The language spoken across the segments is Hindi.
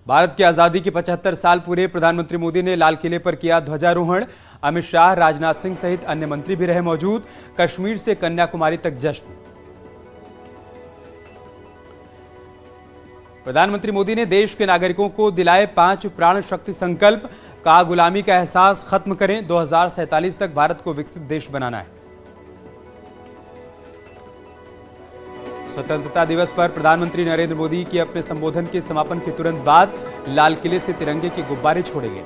भारत की आजादी के 75 साल पूरे। प्रधानमंत्री मोदी ने लाल किले पर किया ध्वजारोहण। अमित शाह, राजनाथ सिंह सहित अन्य मंत्री भी रहे मौजूद। कश्मीर से कन्याकुमारी तक जश्न। प्रधानमंत्री मोदी ने देश के नागरिकों को दिलाए 5 प्राण शक्ति संकल्प। कहा, गुलामी का एहसास खत्म करें, 2047 तक भारत को विकसित देश बनाना है। स्वतंत्रता दिवस पर प्रधानमंत्री नरेंद्र मोदी के अपने संबोधन के समापन के तुरंत बाद लाल किले से तिरंगे के गुब्बारे छोड़े गए।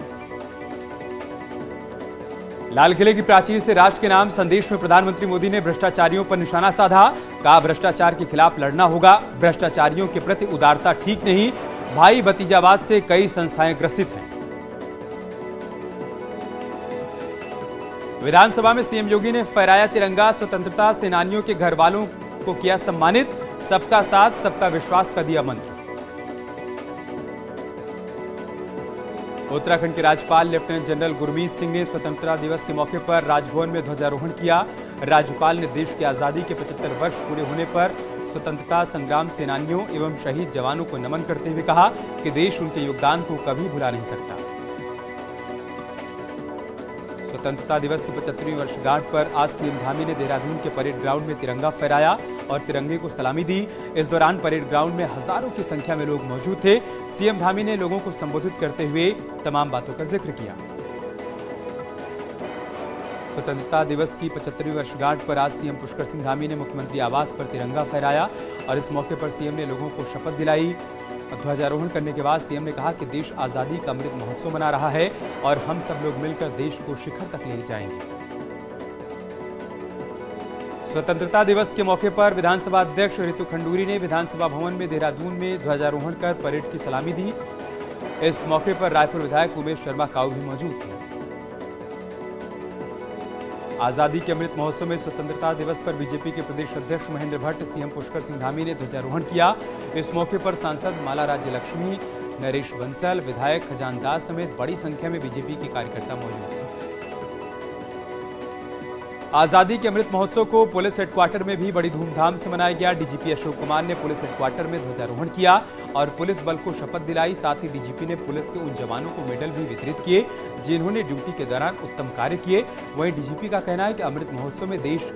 लाल किले की प्राचीर से राष्ट्र के नाम संदेश में प्रधानमंत्री मोदी ने भ्रष्टाचारियों पर निशाना साधा। कहा, भ्रष्टाचार के खिलाफ लड़ना होगा। भ्रष्टाचारियों के प्रति उदारता ठीक नहीं। भाई भतीजावाद से कई संस्थाएं ग्रसित हैं। विधानसभा में सीएम योगी ने फहराया तिरंगा। स्वतंत्रता सेनानियों के घर वालों को किया सम्मानित। सबका साथ, सबका विश्वास का दिया मंत्र। उत्तराखंड के राज्यपाल लेफ्टिनेंट जनरल गुरमीत सिंह ने स्वतंत्रता दिवस के मौके पर राजभवन में ध्वजारोहण किया। राज्यपाल ने देश की आजादी के 75 वर्ष पूरे होने पर स्वतंत्रता संग्राम सेनानियों एवं शहीद जवानों को नमन करते हुए कहा कि देश उनके योगदान को कभी भुला नहीं सकता। स्वतंत्रता दिवस की 75वीं वर्षगांठ पर आज सीएम धामी ने देहरादून के परेड ग्राउंड में तिरंगा फहराया और तिरंगे को सलामी दी। इस दौरान परेड ग्राउंड में हजारों की संख्या में लोग मौजूद थे। सीएम धामी ने लोगों को संबोधित करते हुए तमाम बातों का जिक्र किया। स्वतंत्रता दिवस की 75वीं वर्षगांठ पर आज सीएम पुष्कर सिंह धामी ने मुख्यमंत्री आवास पर तिरंगा फहराया और इस मौके पर सीएम ने लोगों को शपथ दिलाई। ध्वजारोहण करने के बाद सीएम ने कहा कि देश आजादी का अमृत महोत्सव मना रहा है और हम सब लोग मिलकर देश को शिखर तक ले जाएंगे। स्वतंत्रता दिवस के मौके पर विधानसभा अध्यक्ष रितु खंडूरी ने विधानसभा भवन में देहरादून में ध्वजारोहण कर परेड की सलामी दी। इस मौके पर रायपुर विधायक उमेश शर्मा काऊ भी मौजूद थे। आजादी के अमृत महोत्सव में स्वतंत्रता दिवस पर बीजेपी के प्रदेश अध्यक्ष महेंद्र भट्ट, सीएम पुष्कर सिंह धामी ने ध्वजारोहण किया। इस मौके पर सांसद माला राज्य लक्ष्मी, नरेश बंसल, विधायक खजान दास समेत बड़ी संख्या में बीजेपी के कार्यकर्ता मौजूद थे। आजादी के अमृत महोत्सव को पुलिस हेडक्वार्टर में भी बड़ी धूमधाम से मनाया गया। डीजीपी अशोक कुमार ने पुलिस हेडक्वार्टर में ध्वजारोहण किया और पुलिस बल को शपथ दिलाई। साथ ही डीजीपी ने पुलिस के उन जवानों को मेडल भी वितरित किए जिन्होंने ड्यूटी के दौरान उत्तम कार्य किए। वहीं डीजीपी का कहना है कि अमृत महोत्सव में देश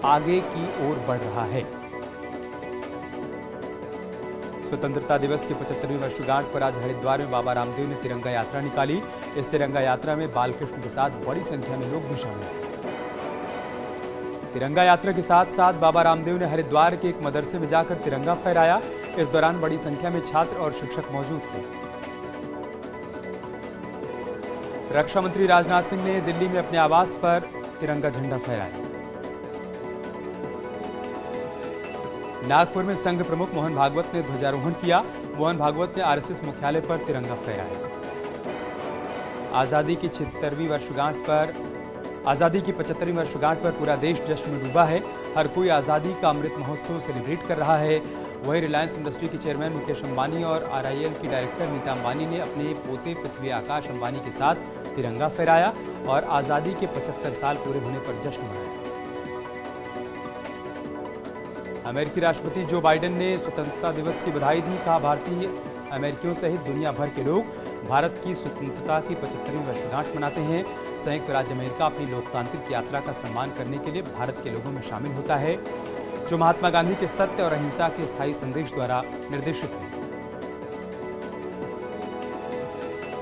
आगे की ओर बढ़ रहा है। स्वतंत्रता दिवस की 75वीं वर्षगांठ पर आज हरिद्वार में बाबा रामदेव ने तिरंगा यात्रा निकाली। इस तिरंगा यात्रा में बालकृष्ण के साथ बड़ी संख्या में लोग भी शामिल हुए। तिरंगा यात्रा के साथ साथ बाबा रामदेव ने हरिद्वार के एक मदरसे में जाकर तिरंगा फहराया। इस दौरान बड़ी संख्या में छात्र और शिक्षक मौजूद थे। रक्षा मंत्री राजनाथ सिंह ने दिल्ली में अपने आवास पर तिरंगा झंडा फहराया। नागपुर में संघ प्रमुख मोहन भागवत ने ध्वजारोहण किया। मोहन भागवत ने आरएसएस मुख्यालय पर तिरंगा फहराया। आजादी की 75वीं वर्षगांठ पर पूरा देश जश्न में डूबा है। हर कोई आजादी का अमृत महोत्सव सेलिब्रेट कर रहा है। वहीं रिलायंस इंडस्ट्री के चेयरमैन मुकेश अंबानी और आरआईएल की डायरेक्टर नीता अंबानी ने अपने पोते पृथ्वी आकाश अंबानी के साथ तिरंगा फहराया और आजादी के 75 साल पूरे होने पर जश्न मनाया। अमेरिकी राष्ट्रपति जो बाइडेन ने स्वतंत्रता दिवस की बधाई दी। कहा, भारतीय अमेरिकियों सहित दुनिया भर के लोग भारत की स्वतंत्रता की 75वीं वर्षगांठ मनाते हैं। संयुक्त राज्य अमेरिका अपनी लोकतांत्रिक यात्रा का सम्मान करने के लिए भारत के लोगों में शामिल होता है जो महात्मा गांधी के सत्य और अहिंसा के स्थायी संदेश द्वारा निर्देशित है।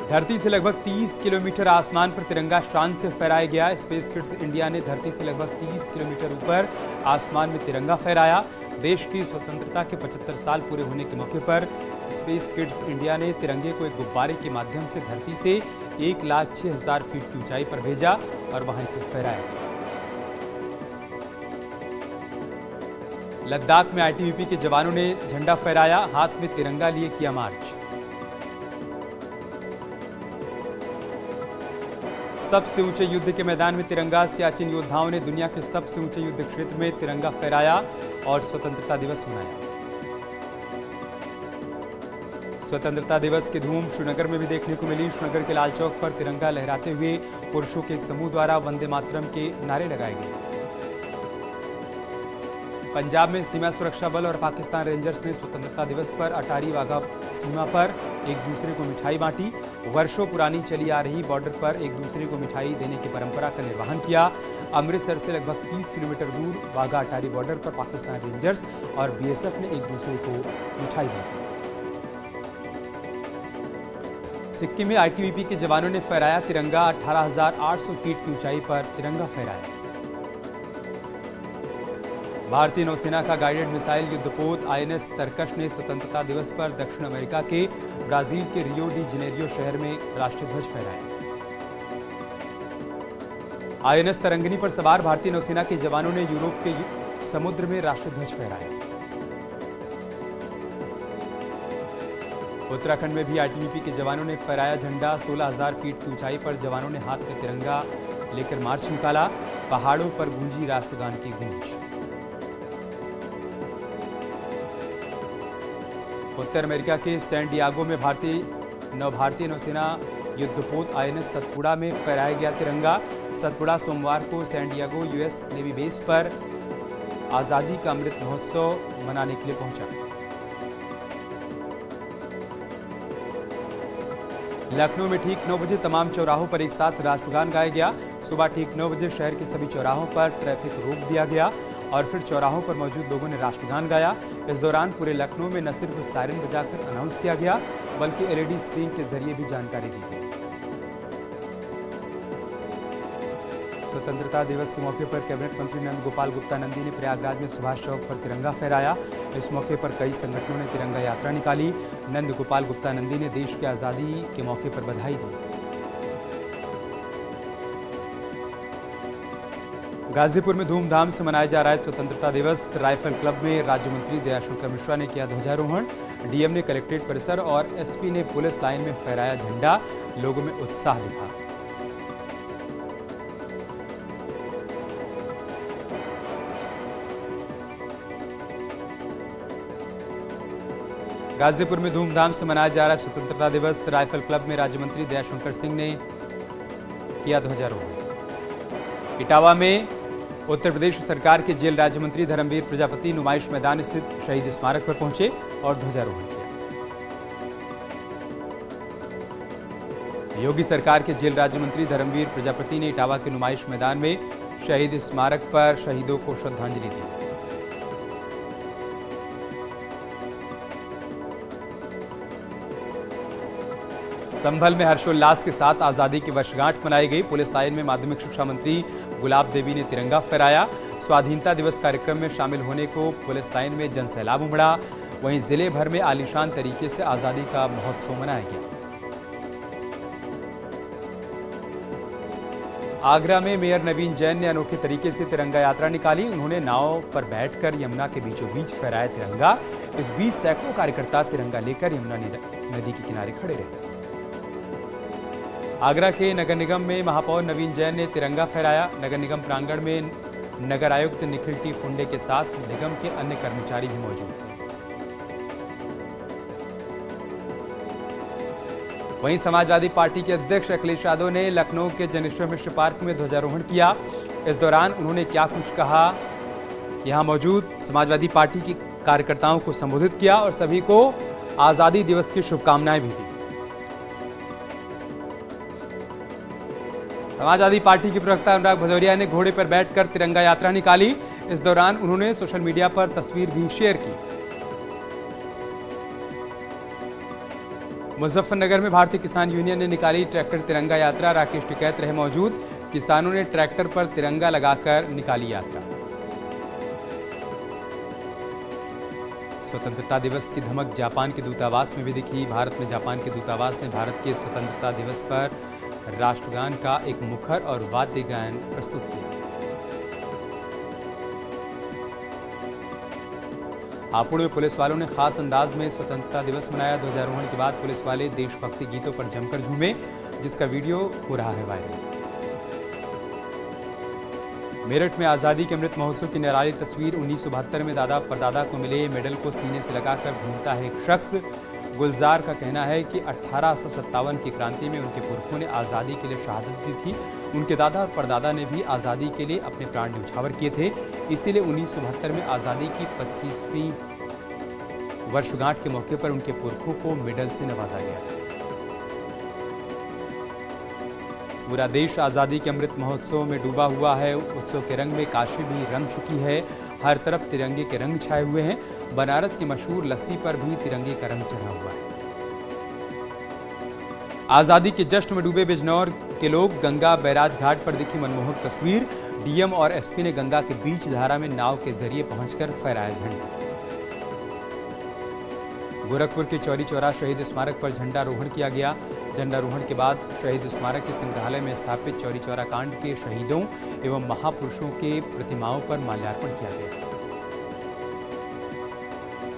धरती से लगभग 30 किलोमीटर आसमान पर तिरंगा शान से फहराया गया। स्पेस किड्स इंडिया ने धरती से लगभग 30 किलोमीटर ऊपर आसमान में तिरंगा फहराया। देश की स्वतंत्रता के 75 साल पूरे होने के मौके पर स्पेस किड्स इंडिया ने तिरंगे को एक गुब्बारे के माध्यम से धरती से 1,06,000 फीट की ऊंचाई पर भेजा और वहां इसे फहराया। लद्दाख में आईटीबीपी के जवानों ने झंडा फहराया। हाथ में तिरंगा लिए किया मार्च। सबसे ऊंचे युद्ध के मैदान में तिरंगा। सियाचिन योद्धाओं ने दुनिया के सबसे ऊंचे युद्ध क्षेत्र में तिरंगा फहराया और स्वतंत्रता दिवस मनाया। स्वतंत्रता दिवस की धूम श्रीनगर में भी देखने को मिली। श्रीनगर के लाल चौक पर तिरंगा लहराते हुए पुरुषों के एक समूह द्वारा वंदे मातरम के नारे लगाए गए। पंजाब में सीमा सुरक्षा बल और पाकिस्तान रेंजर्स ने स्वतंत्रता दिवस पर अटारी वाघा सीमा पर एक दूसरे को मिठाई बांटी। वर्षों पुरानी चली आ रही बॉर्डर पर एक दूसरे को मिठाई देने की परंपरा का निर्वहन किया। अमृतसर से लगभग 30 किलोमीटर दूर वाघा अटारी बॉर्डर पर पाकिस्तान रेंजर्स और बीएसएफ ने एक दूसरे को मिठाई बांटी। सिक्किम में आईटीबीपी के जवानों ने फहराया तिरंगा। 18,800 फीट की ऊंचाई पर तिरंगा फहराया। भारतीय नौसेना का गाइडेड मिसाइल युद्धपोत आईएनएस तरकश ने स्वतंत्रता दिवस पर दक्षिण अमेरिका के ब्राजील के रियो डी जनेरियो शहर में राष्ट्रीय ध्वज फहराया। आईएनएस तरंगिनी पर सवार भारतीय नौसेना के जवानों ने यूरोप के समुद्र में राष्ट्रीय ध्वज फहराया। उत्तराखंड में भी आईटीबीपी के जवानों ने फहराया झंडा। 16,000 फीट की ऊंचाई पर जवानों ने हाथ में तिरंगा लेकर मार्च निकाला। पहाड़ों पर गूंजी राष्ट्रगान की गूंज। उत्तर अमेरिका के सैन डियागो में भारतीय नौसेना युद्धपोत आईएनएस सतपुड़ा में फहराया गया तिरंगा। सतपुड़ा सोमवार को San Diego US navy base पर आजादी का अमृत महोत्सव मनाने के लिए पहुंचा। लखनऊ में ठीक 9 बजे तमाम चौराहों पर एक साथ राष्ट्रगान गाया गया। सुबह ठीक 9 बजे शहर के सभी चौराहों पर ट्रैफिक रोक दिया गया और फिर चौराहों पर मौजूद लोगों ने राष्ट्रगान गाया। इस दौरान पूरे लखनऊ में न सिर्फ सायरन बजाकर अनाउंस किया गया बल्कि एलईडी स्क्रीन के जरिए भी जानकारी दी गई। स्वतंत्रता दिवस के मौके पर कैबिनेट मंत्री नंद गोपाल गुप्ता नंदी ने प्रयागराज में सुभाष चौक पर तिरंगा फहराया। इस मौके पर कई संगठनों ने तिरंगा यात्रा निकाली। नंद गोपाल गुप्ता नंदी ने देश की आजादी के मौके पर बधाई दी। गाजीपुर में धूमधाम से मनाया जा रहा है स्वतंत्रता दिवस। राइफल क्लब में राज्य मंत्री दयाशंकर मिश्रा ने किया ध्वजारोहण। डीएम ने कलेक्ट्रेट परिसर और एसपी ने पुलिस लाइन में फहराया झंडा। लोगों में उत्साह दिखा। गाजीपुर में धूमधाम से मनाया जा रहा है स्वतंत्रता दिवस। राइफल क्लब में राज्य मंत्री दयाशंकर सिंह ने किया ध्वजारोहण। इटावा में उत्तर प्रदेश सरकार के जेल राज्य मंत्री धर्मवीर प्रजापति नुमाइश मैदान स्थित शहीद स्मारक पर पहुंचे और ध्वजारोहण किया। योगी सरकार के जेल राज्य मंत्री धर्मवीर प्रजापति ने इटावा के नुमाइश मैदान में शहीद स्मारक पर शहीदों को श्रद्धांजलि दी। संभल में हर्षोल्लास के साथ आजादी की वर्षगांठ मनाई गई। पुलिस लाइन में माध्यमिक शिक्षा मंत्री गुलाब देवी ने तिरंगा फहराया। स्वाधीनता दिवस कार्यक्रम में शामिल होने को पुलिस लाइन में जनसैलाब उमड़ा। वहीं जिले भर में आलीशान तरीके से आजादी का महोत्सव मनाया गया। आगरा में मेयर नवीन जैन ने अनोखे तरीके से तिरंगा यात्रा निकाली। उन्होंने नाव पर बैठकर यमुना के बीचों बीच फहराया तिरंगा। इस बीच सैकड़ों कार्यकर्ता तिरंगा लेकर यमुना नदी के किनारे खड़े रहे। आगरा के नगर निगम में महापौर नवीन जैन ने तिरंगा फहराया। नगर निगम प्रांगण में नगर आयुक्त निखिल टी फुंडे के साथ निगम के अन्य कर्मचारी भी मौजूद थे। वहीं समाजवादी पार्टी के अध्यक्ष अखिलेश यादव ने लखनऊ के जनेश्वर मिश्र पार्क में ध्वजारोहण किया। इस दौरान उन्होंने क्या कुछ कहा, यहां मौजूद समाजवादी पार्टी के कार्यकर्ताओं को संबोधित किया और सभी को आजादी दिवस की शुभकामनाएं भी दी। समाजवादी पार्टी के प्रवक्ता अनुराग भदौरिया ने घोड़े पर बैठकर तिरंगा यात्रा निकाली। इस दौरान उन्होंने सोशल मीडिया पर तस्वीर भी शेयर की। मुजफ्फरनगर में भारतीय किसान यूनियन ने निकाली ट्रैक्टर तिरंगा यात्रा। राकेश टिकैत रहे मौजूद। किसानों ने ट्रैक्टर पर तिरंगा लगाकर निकाली यात्रा। स्वतंत्रता दिवस की धमक जापान के दूतावास में भी दिखी। भारत में जापान के दूतावास ने भारत के स्वतंत्रता दिवस पर राष्ट्रगान का एक मुखर और वाद्य गायन प्रस्तुत किया। हापुड़ में पुलिस वालों ने खास अंदाज में स्वतंत्रता दिवस मनाया। ध्वजारोहण के बाद पुलिस वाले देशभक्ति गीतों पर जमकर झूमे, जिसका वीडियो हो रहा है वायरल। मेरठ में आजादी के अमृत महोत्सव की निराली तस्वीर। 1972 में दादा परदादा को मिले मेडल को सीने से लगाकर घूमता है एक शख्स। गुलजार का कहना है कि 1857 की क्रांति में उनके पुरखों ने आज़ादी के लिए शहादत दी थी। उनके दादा और परदादा ने भी आज़ादी के लिए अपने प्राण न्यौछावर किए थे। इसीलिए 1972 में आज़ादी की 25वीं वर्षगांठ के मौके पर उनके पुरखों को मेडल से नवाजा गया था। पूरा देश आज़ादी के अमृत महोत्सव में डूबा हुआ है। उत्सव के रंग में काशी भी रंग चुकी है। हर तरफ तिरंगे के रंग छाए हुए हैं। बनारस की मशहूर लस्सी पर भी तिरंगे का रंग चढ़ा हुआ है। आज़ादी के जश्न में डूबे बिजनौर के लोग। गंगा बैराज घाट पर दिखी मनमोहक तस्वीर। डीएम और एसपी ने गंगा के बीच धारा में नाव के जरिए पहुंचकर फहराया झंडा। गोरखपुर के चौरी चौरा शहीद स्मारक पर झंडारोहण किया गया। झंडारोहण के बाद शहीद स्मारक के संग्रहालय में स्थापित चौरी चौरा कांड के शहीदों एवं महापुरुषों के प्रतिमाओं पर माल्यार्पण किया गया।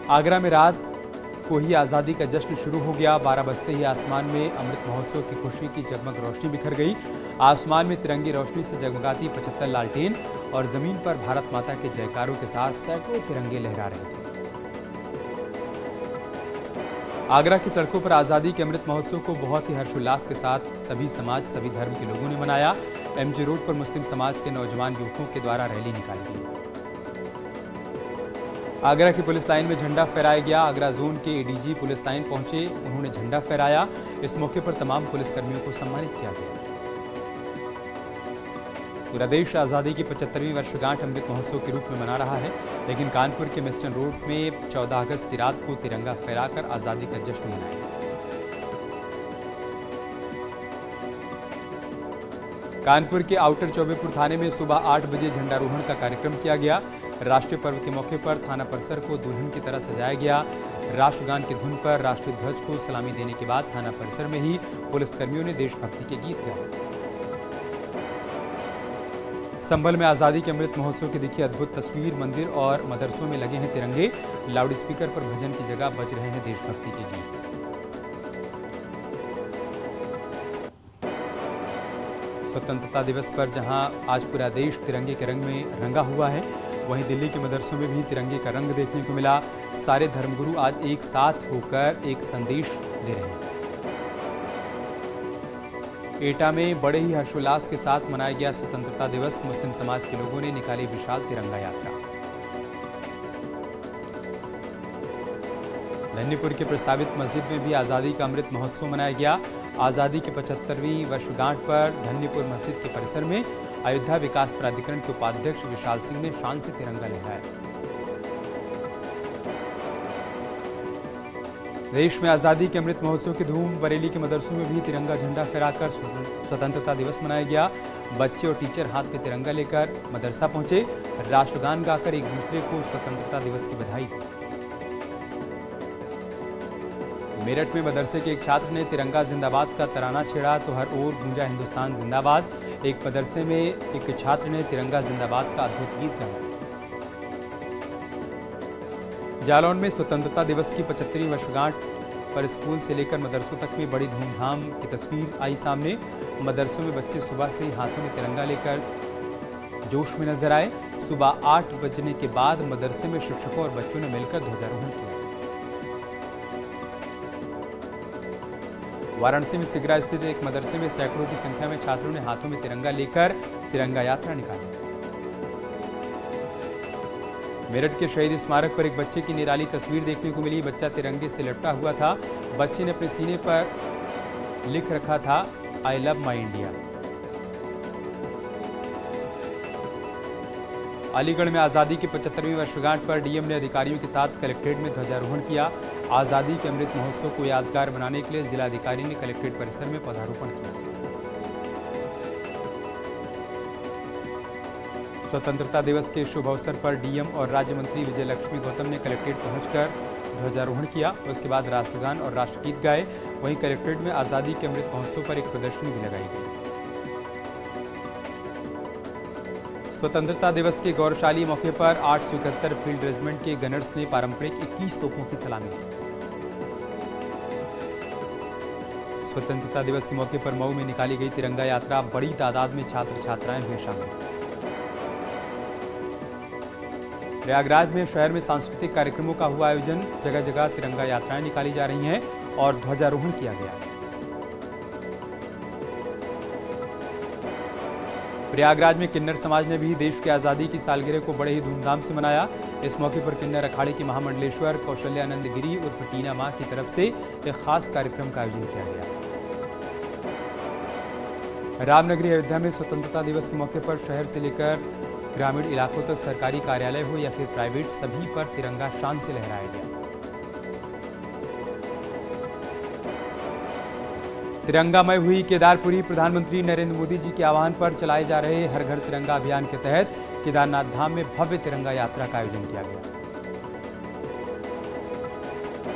आगरा में रात को ही आज़ादी का जश्न शुरू हो गया। 12 बजते ही आसमान में अमृत महोत्सव की खुशी की जगमग रोशनी बिखर गई। आसमान में तिरंगी रोशनी से जगमगाती 75 लालटेन और जमीन पर भारत माता के जयकारों के साथ सैकड़ों तिरंगे लहरा रहे थे। आगरा की सड़कों पर आज़ादी के अमृत महोत्सव को बहुत ही हर्षोल्लास के साथ सभी समाज, सभी धर्म के लोगों ने मनाया। एमजी रोड पर मुस्लिम समाज के नौजवान युवकों के द्वारा रैली निकाली गई। आगरा की पुलिस लाइन में झंडा फहराया गया। आगरा जोन के एडीजी पुलिस लाइन पहुंचे, उन्होंने झंडा फहराया। इस मौके पर तमाम पुलिसकर्मियों को सम्मानित किया गया। पूरा देश आज़ादी की 75वीं वर्षगांठ अमृत महोत्सव के रूप में मना रहा है, लेकिन कानपुर के मिस्टन रोड में 14 अगस्त की रात को तिरंगा फहराकर आज़ादी का जश्न मनाया। कानपुर के आउटर चौबेपुर थाने में सुबह 8 बजे झंडारोहण का कार्यक्रम किया गया। राष्ट्रीय पर्व के मौके पर थाना परिसर को दुल्हन की तरह सजाया गया। राष्ट्रगान की धुन पर राष्ट्रीय ध्वज को सलामी देने के बाद थाना परिसर में ही पुलिसकर्मियों ने देशभक्ति के गीत गाए। संभल में आज़ादी के अमृत महोत्सव की दिखी अद्भुत तस्वीर। मंदिर और मदरसों में लगे हैं तिरंगे। लाउडस्पीकर पर भजन की जगह बज रहे हैं देशभक्ति के गीत। स्वतंत्रता दिवस पर जहां आज पूरा देश तिरंगे के रंग में रंगा हुआ है, वहीं दिल्ली के मदरसों में भी तिरंगे का रंग देखने को मिला। सारे धर्मगुरु आज एक साथ होकर एक संदेश दे रहे हैं। एटा में बड़े ही हर्षोल्लास के साथ मनाया गया स्वतंत्रता दिवस। मुस्लिम समाज के लोगों ने निकाली विशाल तिरंगा यात्रा। धन्यपुर के प्रस्तावित मस्जिद में भी आज़ादी का अमृत महोत्सव मनाया गया। आज़ादी की 75वीं वर्षगांठ पर धन्यपुर मस्जिद के परिसर में अयोध्या विकास प्राधिकरण के उपाध्यक्ष विशाल सिंह ने शान से तिरंगा लहराया। देश में आज़ादी के अमृत महोत्सव की धूम। बरेली के मदरसों में भी तिरंगा झंडा फहराकर स्वतंत्रता दिवस मनाया गया। बच्चे और टीचर हाथ में तिरंगा लेकर मदरसा पहुंचे। राष्ट्रगान गाकर एक दूसरे को स्वतंत्रता दिवस की बधाई दी। मेरठ में मदरसे के एक छात्र ने तिरंगा जिंदाबाद का तराना छेड़ा तो हर ओर गूंजा हिंदुस्तान जिंदाबाद। एक मदरसे में एक छात्र ने तिरंगा जिंदाबाद का अद्भुत गीत गाया। जालौन में स्वतंत्रता दिवस की 75वीं वर्षगांठ पर स्कूल से लेकर मदरसों तक में बड़ी धूमधाम की तस्वीर आई सामने। मदरसों में बच्चे सुबह से ही हाथों में तिरंगा लेकर जोश में नजर आए। सुबह 8 बजने के बाद मदरसे में शिक्षकों और बच्चों ने मिलकर ध्वजारोहण किया। वाराणसी में सिगरा स्थित एक मदरसे में सैकड़ों की संख्या में छात्रों ने हाथों में तिरंगा लेकर तिरंगा यात्रा निकाली। मेरठ के शहीद स्मारक पर एक बच्चे की निराली तस्वीर देखने को मिली। बच्चा तिरंगे से लपटा हुआ था। बच्चे ने अपने सीने पर लिख रखा था, I love my India. Aligarh में आज़ादी की 75वीं वर्षगांठ पर डीएम ने अधिकारियों के साथ कलेक्ट्रेट में ध्वजारोहण किया। आज़ादी के अमृत महोत्सव को यादगार बनाने के लिए जिलाधिकारी ने कलेक्ट्रेट परिसर में पौधारोपण किया। स्वतंत्रता दिवस के शुभ अवसर पर डीएम और राज्य मंत्री विजय लक्ष्मी गौतम ने कलेक्ट्रेट पहुंचकर ध्वजारोहण किया। उसके बाद राष्ट्रगान और राष्ट्रगीत गाए। वहीं कलेक्ट्रेट में आज़ादी के अमृत महोत्सव पर एक प्रदर्शनी भी लगाई गई। स्वतंत्रता दिवस के गौरवशाली मौके पर 871 फील्ड रेजिमेंट के गनर्स ने पारंपरिक 21 तोपों की सलामी दी। स्वतंत्रता दिवस के मौके पर मऊ में निकाली गई तिरंगा यात्रा। बड़ी तादाद में छात्र छात्राएं हुए शामिल। प्रयागराज में शहर में सांस्कृतिक कार्यक्रमों का हुआ आयोजन। जगह जगह तिरंगा यात्राएं निकाली जा रही हैं और ध्वजारोहण किया गया। प्रयागराज में किन्नर समाज ने भी देश की आज़ादी की सालगिरह को बड़े ही धूमधाम से मनाया। इस मौके पर किन्नर अखाड़े की महामंडलेश्वर कौशल्यानंद गिरी उर्फ टीना मां की तरफ से एक खास कार्यक्रम का आयोजन किया गया। रामनगरी अयोध्या में स्वतंत्रता दिवस के मौके पर शहर से लेकर ग्रामीण इलाकों तक सरकारी कार्यालय हो या फिर प्राइवेट, सभी पर तिरंगा शान से लहराया गया। तिरंगामय हुई केदारपुरी। प्रधानमंत्री नरेंद्र मोदी जी के आह्वान पर चलाए जा रहे हर घर तिरंगा अभियान के तहत केदारनाथ धाम में भव्य तिरंगा यात्रा का आयोजन किया गया।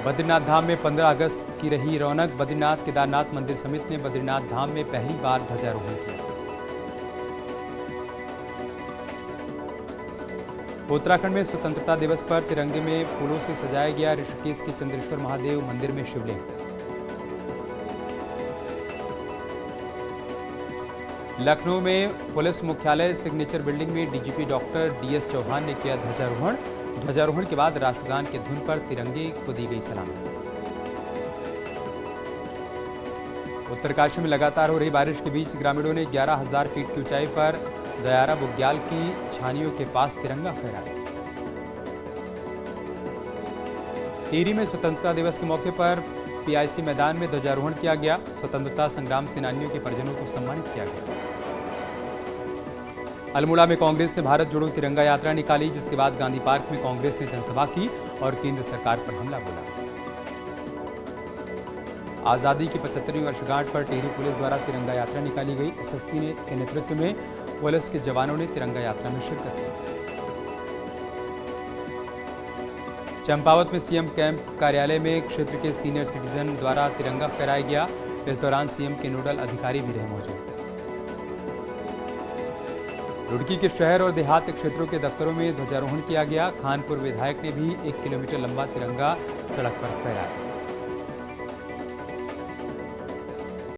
बद्रीनाथ धाम में 15 अगस्त की रही रौनक। बद्रीनाथ केदारनाथ मंदिर समिति ने बद्रीनाथ धाम में पहली बार ध्वजारोहण किया। उत्तराखंड में स्वतंत्रता दिवस पर तिरंगे में फूलों से सजाया गया ऋषिकेश के चंद्रेश्वर महादेव मंदिर में शिवलिंग। लखनऊ में पुलिस मुख्यालय सिग्नेचर बिल्डिंग में डीजीपी डॉक्टर डीएस चौहान ने किया ध्वजारोहण। ध्वजारोहण के बाद राष्ट्रगान के धुन पर तिरंगे को दी गई सलामी। उत्तरकाशी में लगातार हो रही बारिश के बीच ग्रामीणों ने 11,000 फीट की ऊंचाई पर दयारा बुग्याल की छानियों के पास तिरंगा फहराया। टिहरी में स्वतंत्रता दिवस के मौके पर पीआईसी मैदान में ध्वजारोहण किया गया। स्वतंत्रता संग्राम सेनानियों के परिजनों को सम्मानित किया गया। अल्मोड़ा में कांग्रेस ने भारत जोड़ो तिरंगा यात्रा निकाली, जिसके बाद गांधी पार्क में कांग्रेस ने जनसभा की और केंद्र सरकार पर हमला बोला। आजादी की 75वीं वर्षगांठ पर टिहरी पुलिस द्वारा तिरंगा यात्रा निकाली गई। एसएसपी के नेतृत्व में पुलिस के जवानों ने तिरंगा यात्रा में शिरकत की। चंपावत में सीएम कैंप कार्यालय में क्षेत्र के सीनियर सिटीजन द्वारा तिरंगा फहराया गया। इस दौरान सीएम के नोडल अधिकारी भी रहे मौजूद। रुड़की के शहर और देहात क्षेत्रों के दफ्तरों में ध्वजारोहण किया गया। खानपुर विधायक ने भी 1 किलोमीटर लंबा तिरंगा सड़क पर फहराया।